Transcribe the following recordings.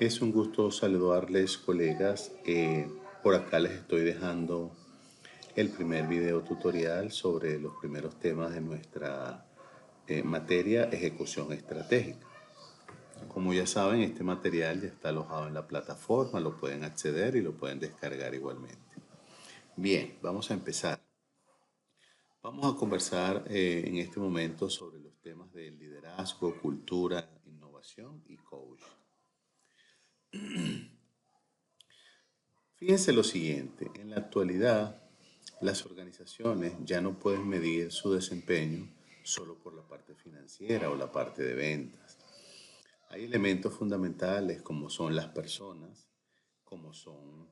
Es un gusto saludarles, colegas. Por acá les estoy dejando el primer video tutorial sobre los primeros temas de nuestra materia ejecución estratégica. Como ya saben, este material ya está alojado en la plataforma, lo pueden acceder y lo pueden descargar igualmente. Bien, vamos a empezar. Vamos a conversar en este momento sobre los temas de liderazgo, cultura, innovación y coaching. Fíjense lo siguiente, en la actualidad las organizaciones ya no pueden medir su desempeño solo por la parte financiera o la parte de ventas. Hay elementos fundamentales como son las personas, como son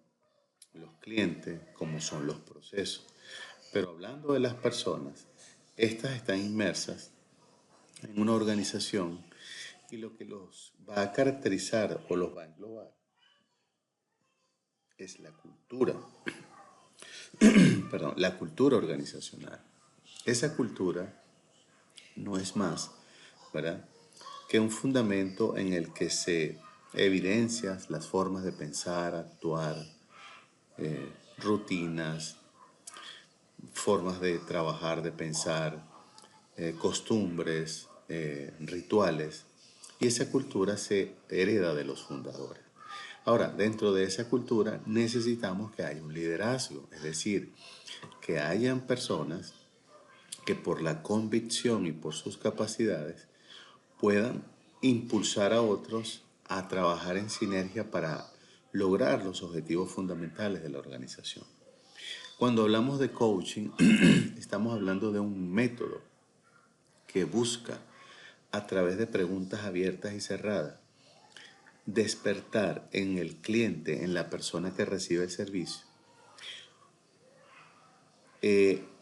los clientes, como son los procesos. Pero hablando de las personas, estas están inmersas en una organización y lo que los va a caracterizar o los va a englobar es la cultura. Perdón, la cultura organizacional. Esa cultura no es más, ¿verdad?, que un fundamento en el que se evidencian las formas de pensar, actuar, rutinas, formas de trabajar, de pensar, costumbres, rituales, y esa cultura se hereda de los fundadores. Ahora, dentro de esa cultura necesitamos que haya un liderazgo, es decir, que hayan personas que por la convicción y por sus capacidades puedan impulsar a otros a trabajar en sinergia para lograr los objetivos fundamentales de la organización. Cuando hablamos de coaching, estamos hablando de un método que busca, a través de preguntas abiertas y cerradas, despertar en el cliente, en la persona que recibe el servicio,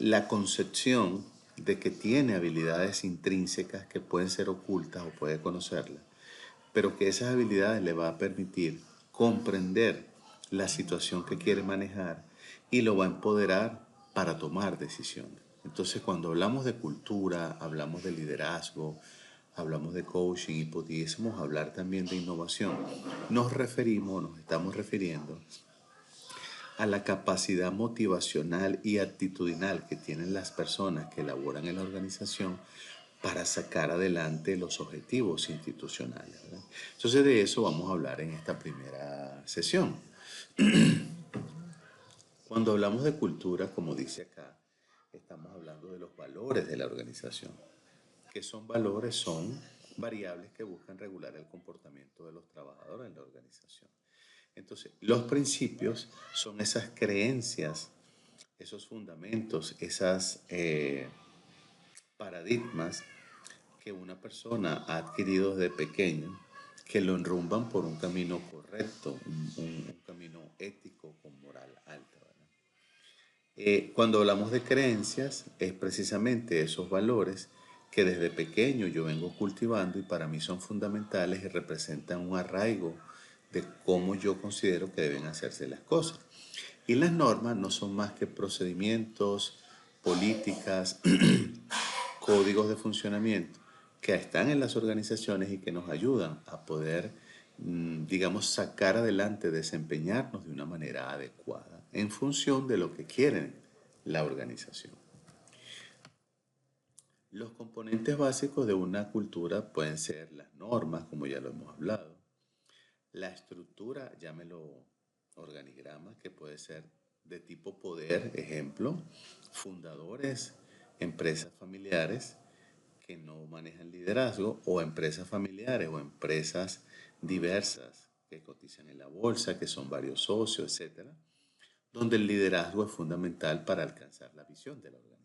la concepción de que tiene habilidades intrínsecas que pueden ser ocultas o puede conocerlas, pero que esas habilidades le va a permitir comprender la situación que quiere manejar y lo va a empoderar para tomar decisiones. Entonces, cuando hablamos de cultura, hablamos de liderazgo, hablamos de coaching y pudiésemos hablar también de innovación, nos estamos refiriendo a la capacidad motivacional y actitudinal que tienen las personas que elaboran en la organización para sacar adelante los objetivos institucionales, ¿verdad? Entonces de eso vamos a hablar en esta primera sesión. Cuando hablamos de cultura, como dice acá, estamos hablando de los valores de la organización. ¿Qué son valores? Son variables que buscan regular el comportamiento de los trabajadores en la organización. Entonces, los principios son esas creencias, esos fundamentos, esas paradigmas que una persona ha adquirido desde pequeño, que lo enrumban por un camino correcto, un camino ético con moral alta, ¿verdad? Cuando hablamos de creencias, es precisamente esos valores que desde pequeño yo vengo cultivando y para mí son fundamentales y representan un arraigo de cómo yo considero que deben hacerse las cosas. Y las normas no son más que procedimientos, políticas, códigos de funcionamiento que están en las organizaciones y que nos ayudan a poder, digamos, sacar adelante, desempeñarnos de una manera adecuada en función de lo que quieren la organización. Los componentes básicos de una cultura pueden ser las normas, como ya lo hemos hablado, la estructura, llámelo organigrama, que puede ser de tipo poder, ejemplo, fundadores, empresas familiares que no manejan liderazgo, o empresas familiares o empresas diversas que cotizan en la bolsa, que son varios socios, etcétera, donde el liderazgo es fundamental para alcanzar la visión de la organización.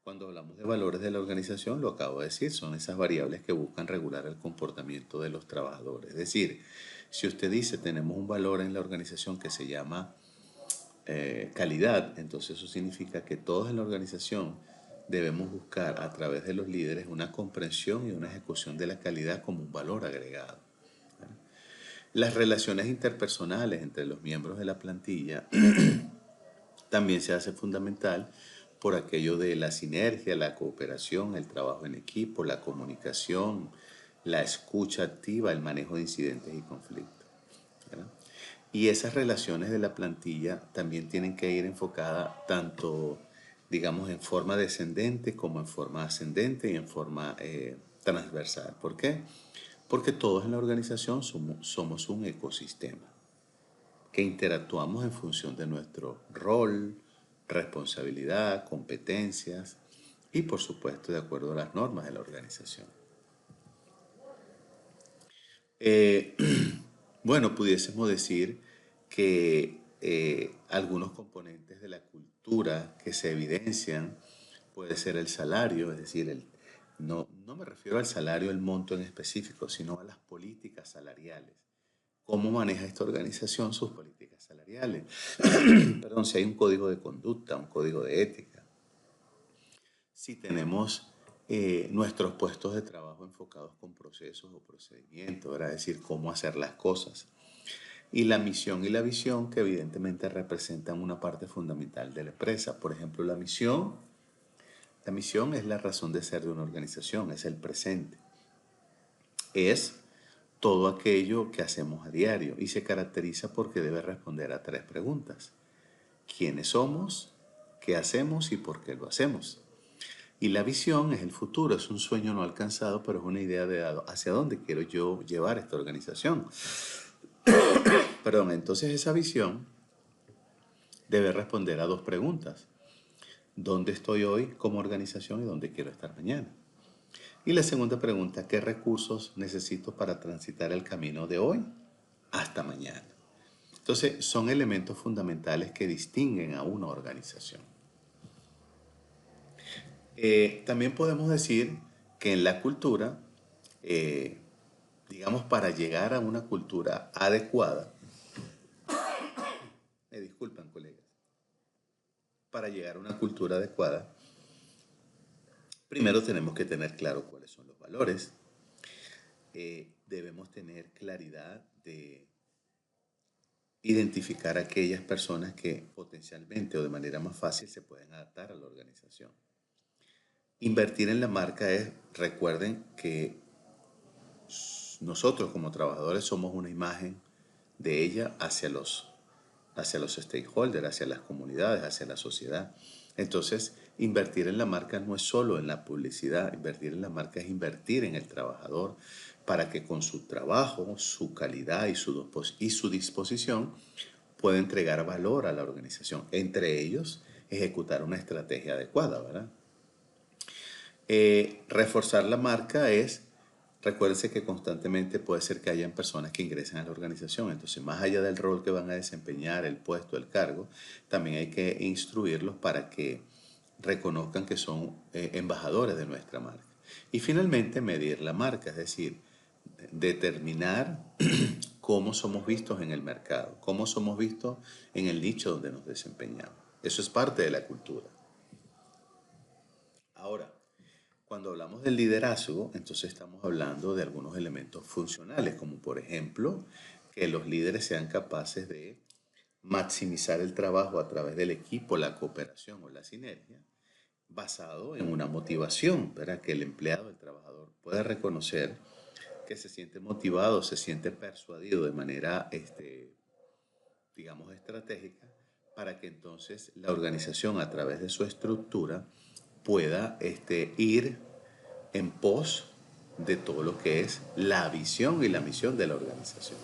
Cuando hablamos de valores de la organización, lo acabo de decir, son esas variables que buscan regular el comportamiento de los trabajadores. Es decir, si usted dice tenemos un valor en la organización que se llama calidad, entonces eso significa que todos en la organización debemos buscar a través de los líderes una comprensión y una ejecución de la calidad como un valor agregado. Las relaciones interpersonales entre los miembros de la plantilla también se hace fundamental por aquello de la sinergia, la cooperación, el trabajo en equipo, la comunicación, la escucha activa, el manejo de incidentes y conflictos, ¿verdad? Y esas relaciones de la plantilla también tienen que ir enfocadas tanto, digamos, en forma descendente como en forma ascendente y en forma transversal. ¿Por qué? Porque todos en la organización somos un ecosistema que interactuamos en función de nuestro rol, responsabilidad, competencias y por supuesto de acuerdo a las normas de la organización. Eh, bueno, pudiésemos decir que algunos componentes de la cultura que se evidencian puede ser el salario, es decir, no me refiero al salario, el monto en específico, sino a las políticas salariales. ¿Cómo maneja esta organización sus políticas salariales? Perdón, si hay un código de conducta, un código de ética. Si tenemos nuestros puestos de trabajo enfocados con procesos o procedimientos, ¿verdad? Es decir, cómo hacer las cosas. Y la misión y la visión que evidentemente representan una parte fundamental de la empresa. Por ejemplo, la misión es la razón de ser de una organización, es el presente. Es todo aquello que hacemos a diario y se caracteriza porque debe responder a tres preguntas. ¿Quiénes somos? ¿Qué hacemos y por qué lo hacemos? Y la visión es el futuro, es un sueño no alcanzado, pero es una idea de hacia dónde quiero yo llevar esta organización. Perdón, entonces esa visión debe responder a dos preguntas. ¿Dónde estoy hoy como organización y dónde quiero estar mañana? Y la segunda pregunta, ¿qué recursos necesito para transitar el camino de hoy hasta mañana? Entonces, son elementos fundamentales que distinguen a una organización. También podemos decir que en la cultura, eh, digamos, para llegar a una cultura adecuada, me disculpan colegas, para llegar a una cultura adecuada, primero tenemos que tener claro cuáles son los valores, debemos tener claridad de identificar a aquellas personas que potencialmente o de manera más fácil se pueden adaptar a la organización. Invertir en la marca es, recuerden que nosotros como trabajadores somos una imagen de ella hacia los stakeholders, hacia las comunidades, hacia la sociedad. Entonces, invertir en la marca no es solo en la publicidad, invertir en la marca es invertir en el trabajador para que con su trabajo, su calidad y su disposición pueda entregar valor a la organización. Entre ellos, ejecutar una estrategia adecuada, ¿verdad? Reforzar la marca es, recuérdense que constantemente puede ser que hayan personas que ingresen a la organización, entonces más allá del rol que van a desempeñar, el puesto, el cargo, también hay que instruirlos para que reconozcan que son embajadores de nuestra marca. Y finalmente medir la marca, es decir, determinar cómo somos vistos en el mercado, cómo somos vistos en el nicho donde nos desempeñamos. Eso es parte de la cultura. Ahora, cuando hablamos del liderazgo, entonces estamos hablando de algunos elementos funcionales, como por ejemplo que los líderes sean capaces de maximizar el trabajo a través del equipo, la cooperación o la sinergia, basado en una motivación, para que el empleado, el trabajador, pueda reconocer que se siente motivado, se siente persuadido de manera, digamos, estratégica, para que entonces la organización a través de su estructura pueda ir en pos de todo lo que es la visión y la misión de la organización.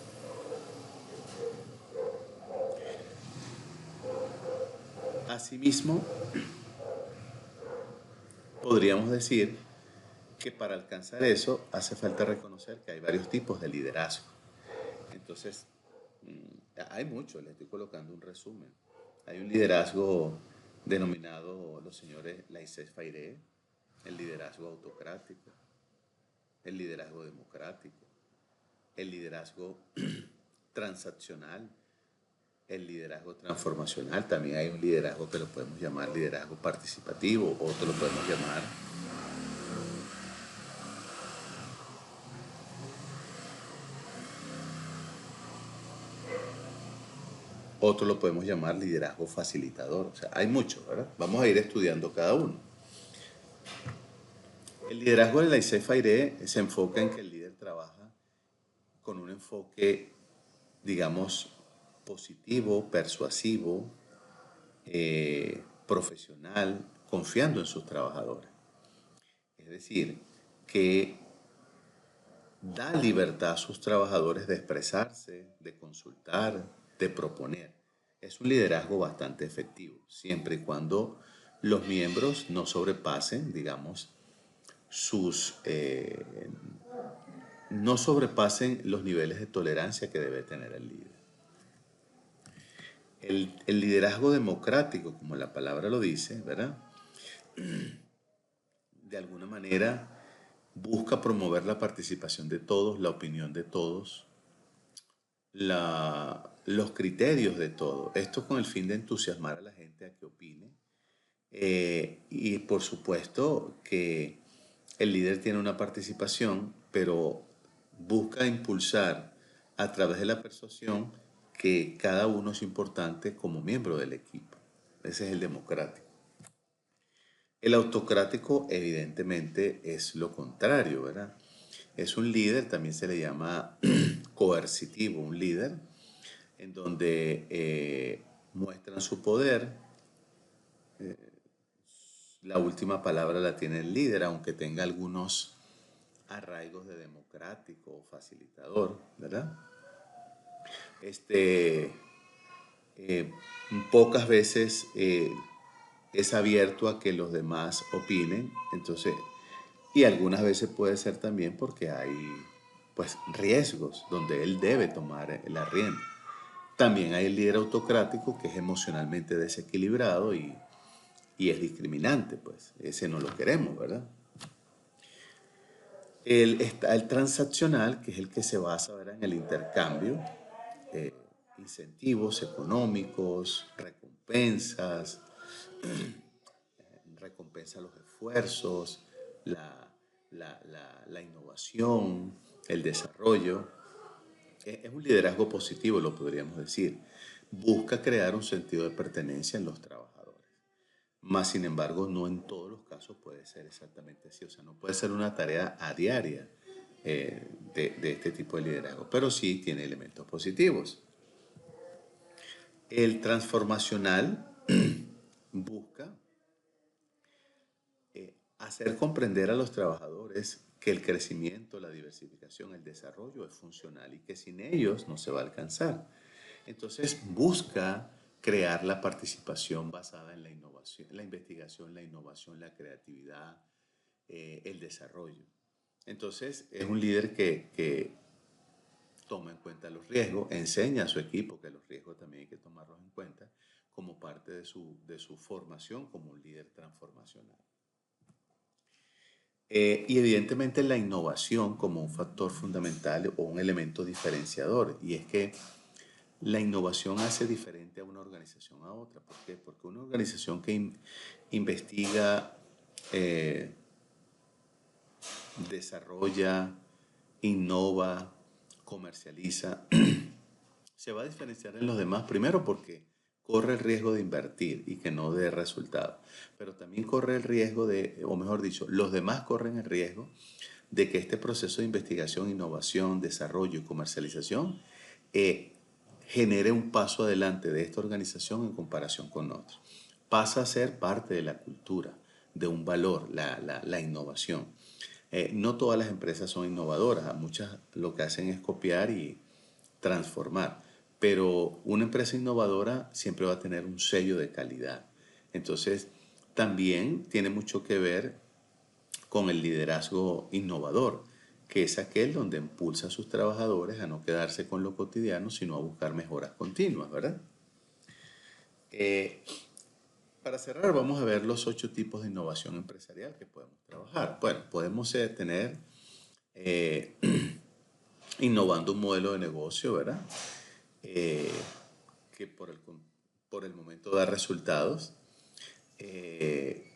Asimismo, podríamos decir que para alcanzar eso hace falta reconocer que hay varios tipos de liderazgo. Entonces, hay muchos, le estoy colocando un resumen. Hay un liderazgo denominado los señores laissez-faire, el liderazgo autocrático, el liderazgo democrático, el liderazgo transaccional, el liderazgo transformacional. También hay un liderazgo que lo podemos llamar liderazgo participativo, otro lo podemos llamar liderazgo facilitador. O sea, hay muchos, ¿verdad? Vamos a ir estudiando cada uno. El liderazgo de la laissez-faire se enfoca en que el líder con un enfoque, digamos, positivo, persuasivo, profesional, confiando en sus trabajadores. Es decir, que da libertad a sus trabajadores de expresarse, de consultar, de proponer. Es un liderazgo bastante efectivo, siempre y cuando los miembros no sobrepasen, digamos, sus, no sobrepasen los niveles de tolerancia que debe tener el líder. El liderazgo democrático, como la palabra lo dice, ¿verdad? De alguna manera busca promover la participación de todos, la opinión de todos, los criterios de todos. Esto con el fin de entusiasmar a la gente a que opine. Y por supuesto que el líder tiene una participación, pero busca impulsar a través de la persuasión que cada uno es importante como miembro del equipo. Ese es el democrático. El autocrático evidentemente es lo contrario, ¿verdad? Es un líder, también se le llama coercitivo, un líder en donde muestran su poder. La última palabra la tiene el líder, aunque tenga algunos arraigos de democrático o facilitador, ¿verdad? Este, eh, pocas veces es abierto a que los demás opinen, entonces, y algunas veces puede ser también porque hay pues riesgos donde él debe tomar la rienda. También hay el líder autocrático que es emocionalmente desequilibrado y es discriminante, pues ese no lo queremos, ¿verdad? Está el transaccional, que es el que se basa, ¿verdad?, en el intercambio, eh, incentivos económicos, recompensas, recompensa los esfuerzos, la innovación, el desarrollo. Es un liderazgo positivo, lo podríamos decir. Busca crear un sentido de pertenencia en los trabajadores. Más sin embargo, no en todos los casos puede ser exactamente así. O sea, no puede ser una tarea a diaria de este tipo de liderazgo, pero sí tiene elementos positivos. El transformacional busca hacer comprender a los trabajadores que el crecimiento, la diversificación, el desarrollo es funcional y que sin ellos no se va a alcanzar. Entonces busca crear la participación basada en la innovación, la investigación, la innovación, la creatividad, el desarrollo. Entonces es un líder que toma en cuenta los riesgos, enseña a su equipo que los riesgos también hay que tomarlos en cuenta como parte de su formación como un líder transformacional. Y evidentemente la innovación como un factor fundamental o un elemento diferenciador. Y es que la innovación hace diferente a una organización a otra. ¿Por qué? Porque una organización que investiga, eh, desarrolla, innova, comercializa, se va a diferenciar en los demás, primero porque corre el riesgo de invertir y que no dé resultado, pero también corre el riesgo de, o mejor dicho, los demás corren el riesgo de que este proceso de investigación, innovación, desarrollo y comercialización eh, genere un paso adelante de esta organización en comparación con otros. Pasa a ser parte de la cultura, de un valor, la innovación. No todas las empresas son innovadoras, muchas lo que hacen es copiar y transformar, pero una empresa innovadora siempre va a tener un sello de calidad. Entonces, también tiene mucho que ver con el liderazgo innovador, que es aquel donde impulsa a sus trabajadores a no quedarse con lo cotidiano, sino a buscar mejoras continuas, ¿verdad? Eh, para cerrar, vamos a ver los 8 tipos de innovación empresarial que podemos trabajar. Bueno, podemos tener eh, innovando un modelo de negocio, ¿verdad? Eh, que por el momento da resultados. Eh,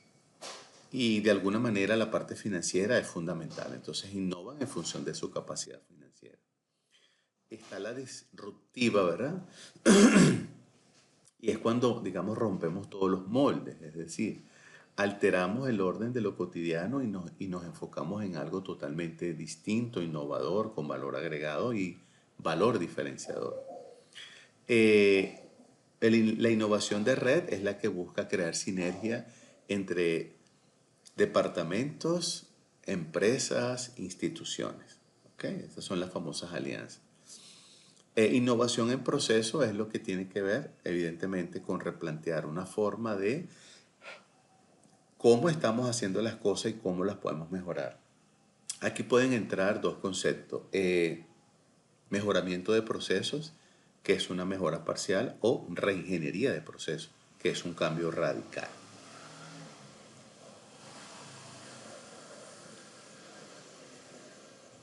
y de alguna manera la parte financiera es fundamental. Entonces innovan en función de su capacidad financiera. Está la disruptiva, ¿verdad? Y es cuando, digamos, rompemos todos los moldes, es decir, alteramos el orden de lo cotidiano y nos enfocamos en algo totalmente distinto, innovador, con valor agregado y valor diferenciador. La innovación de red es la que busca crear sinergia entre departamentos, empresas, instituciones. ¿Ok? Estas son las famosas alianzas. Innovación en proceso es lo que tiene que ver, evidentemente, con replantear una forma de cómo estamos haciendo las cosas y cómo las podemos mejorar. Aquí pueden entrar dos conceptos. Mejoramiento de procesos, que es una mejora parcial, o reingeniería de procesos, que es un cambio radical.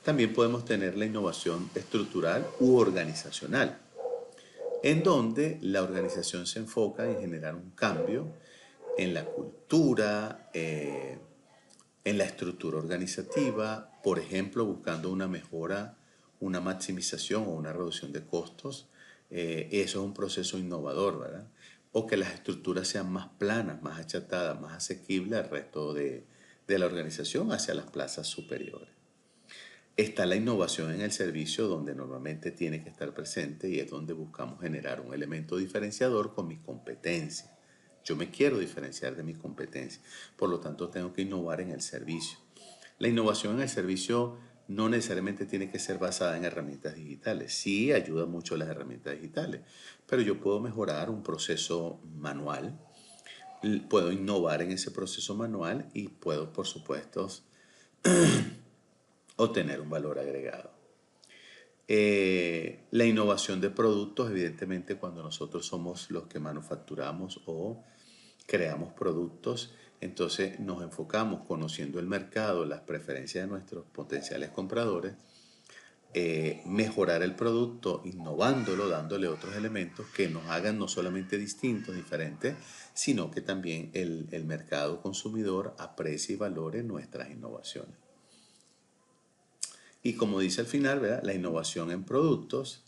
También podemos tener la innovación estructural u organizacional, en donde la organización se enfoca en generar un cambio en la cultura, en la estructura organizativa, por ejemplo, buscando una mejora, una maximización o una reducción de costos. Eso es un proceso innovador, ¿verdad? O que las estructuras sean más planas, más achatadas, más asequibles al resto de la organización hacia las plazas superiores. Está la innovación en el servicio, donde normalmente tiene que estar presente, y es donde buscamos generar un elemento diferenciador con mi competencia. Yo me quiero diferenciar de mi competencia, por lo tanto tengo que innovar en el servicio. La innovación en el servicio no necesariamente tiene que ser basada en herramientas digitales. Sí, ayuda mucho las herramientas digitales, pero yo puedo mejorar un proceso manual, puedo innovar en ese proceso manual y puedo, por supuesto, obtener un valor agregado. La innovación de productos, evidentemente, cuando nosotros somos los que manufacturamos o creamos productos, entonces nos enfocamos conociendo el mercado, las preferencias de nuestros potenciales compradores, mejorar el producto, innovándolo, dándole otros elementos que nos hagan no solamente distintos, diferentes, sino que también el mercado consumidor aprecie y valore nuestras innovaciones. Y como dice al final, ¿verdad? La innovación en productos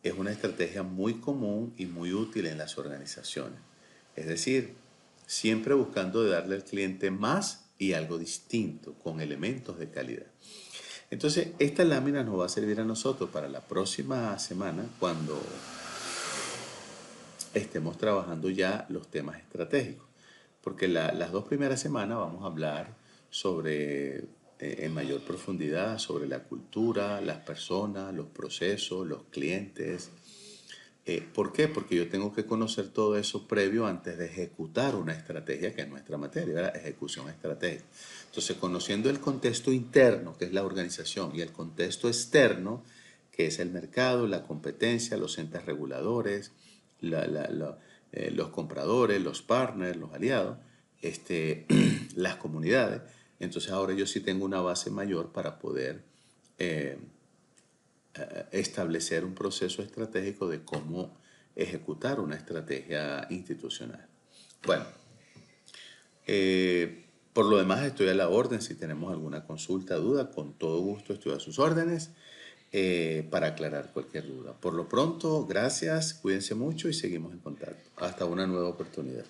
es una estrategia muy común y muy útil en las organizaciones. Es decir, siempre buscando de darle al cliente más y algo distinto, con elementos de calidad. Entonces, esta lámina nos va a servir a nosotros para la próxima semana, cuando estemos trabajando ya los temas estratégicos. Porque las dos primeras semanas vamos a hablar sobre, en mayor profundidad, sobre la cultura, las personas, los procesos, los clientes. ¿Por qué? Porque yo tengo que conocer todo eso previo antes de ejecutar una estrategia, que es nuestra materia, ¿verdad? Ejecución estratégica. Entonces, conociendo el contexto interno, que es la organización, y el contexto externo, que es el mercado, la competencia, los entes reguladores, los compradores, los partners, los aliados, las comunidades. Entonces ahora yo sí tengo una base mayor para poder eh, establecer un proceso estratégico de cómo ejecutar una estrategia institucional. Bueno, por lo demás estoy a la orden. Si tenemos alguna consulta, duda, con todo gusto estoy a sus órdenes para aclarar cualquier duda. Por lo pronto, gracias, cuídense mucho y seguimos en contacto. Hasta una nueva oportunidad.